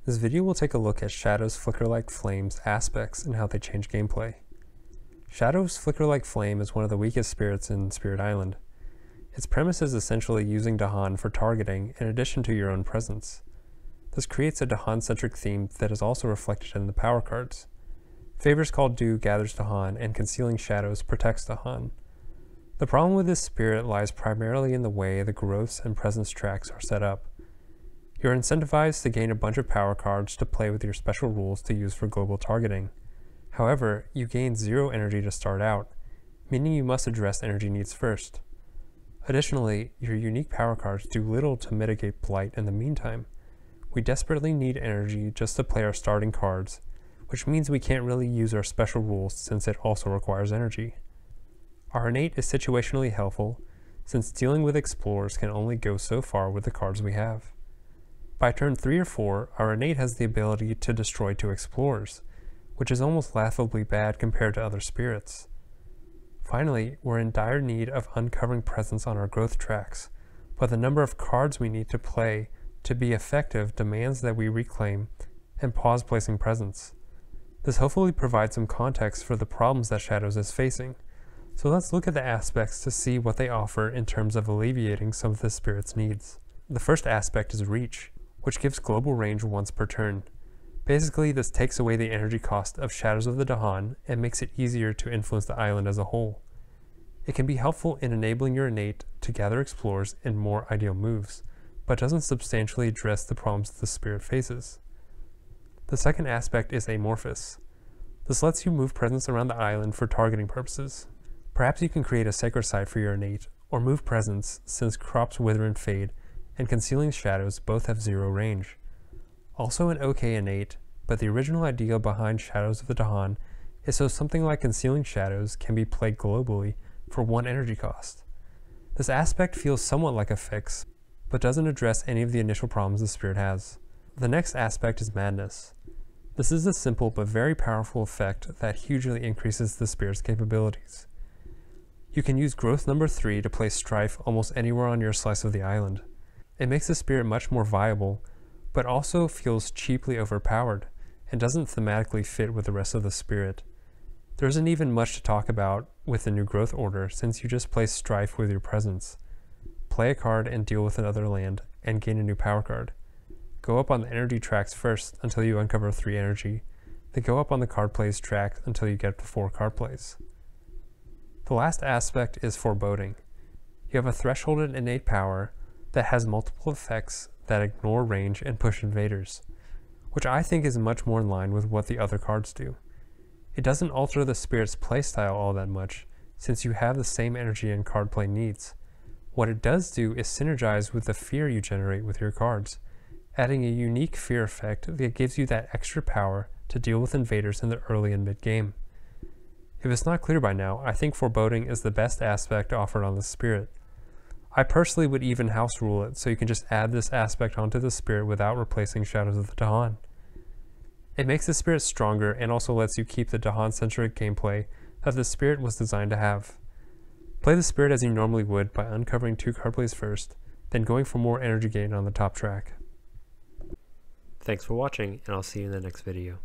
This video will take a look at Shadow's Flicker-like Flame's aspects and how they change gameplay. Shadow's Flicker-like Flame is one of the weakest spirits in Spirit Island. Its premise is essentially using Dahan for targeting in addition to your own presence. This creates a Dahan-centric theme that is also reflected in the power cards. Favors Called Due gathers Dahan, and Concealing Shadows protects Dahan. The problem with this spirit lies primarily in the way the growths and presence tracks are set up. You're incentivized to gain a bunch of power cards to play with your special rules to use for global targeting. However, you gain 0 energy to start out, meaning you must address energy needs first. Additionally, your unique power cards do little to mitigate blight in the meantime. We desperately need energy just to play our starting cards, which means we can't really use our special rules since it also requires energy. Our innate is situationally helpful, since dealing with explorers can only go so far with the cards we have. By turn 3 or 4, our innate has the ability to destroy 2 explorers, which is almost laughably bad compared to other spirits. Finally, we're in dire need of uncovering presence on our growth tracks, but the number of cards we need to play to be effective demands that we reclaim and pause placing presence. This hopefully provides some context for the problems that Shadows is facing, so let's look at the aspects to see what they offer in terms of alleviating some of the spirit's needs. The first aspect is Reach, which gives global range once per turn. Basically, this takes away the energy cost of Shadows of the Dahan and makes it easier to influence the island as a whole. It can be helpful in enabling your innate to gather explorers in more ideal moves, but doesn't substantially address the problems the spirit faces. The second aspect is Amorphous. This lets you move presence around the island for targeting purposes. Perhaps you can create a sacred site for your innate, or move presence since Crops Wither and Fade and Concealing Shadows both have 0 range. Also an okay innate, but the original idea behind Shadows of the Dahan is so something like Concealing Shadows can be played globally for 1 energy cost. This aspect feels somewhat like a fix, but doesn't address any of the initial problems the spirit has. The next aspect is Madness. This is a simple but very powerful effect that hugely increases the spirit's capabilities. You can use growth number 3 to place Strife almost anywhere on your slice of the island. It makes the spirit much more viable, but also feels cheaply overpowered, and doesn't thematically fit with the rest of the spirit. There isn't even much to talk about with the new growth order since you just place Strife with your presence. Play a card and deal with another land, and gain a new power card. Go up on the energy tracks first until you uncover 3 energy, then go up on the card plays track until you get to 4 card plays. The last aspect is Foreboding. You have a thresholded innate power that has multiple effects that ignore range and push invaders, which I think is much more in line with what the other cards do. It doesn't alter the spirit's playstyle all that much, since you have the same energy and card play needs. What it does do is synergize with the fear you generate with your cards, adding a unique fear effect that gives you that extra power to deal with invaders in the early and mid game. If it's not clear by now, I think Foreboding is the best aspect offered on the spirit. I personally would even house rule it so you can just add this aspect onto the spirit without replacing Shadows of the Dahan. It makes the spirit stronger and also lets you keep the Dahan-centric gameplay that the spirit was designed to have. Play the spirit as you normally would by uncovering 2 card plays first, then going for more energy gain on the top track. Thanks for watching, and I'll see you in the next video.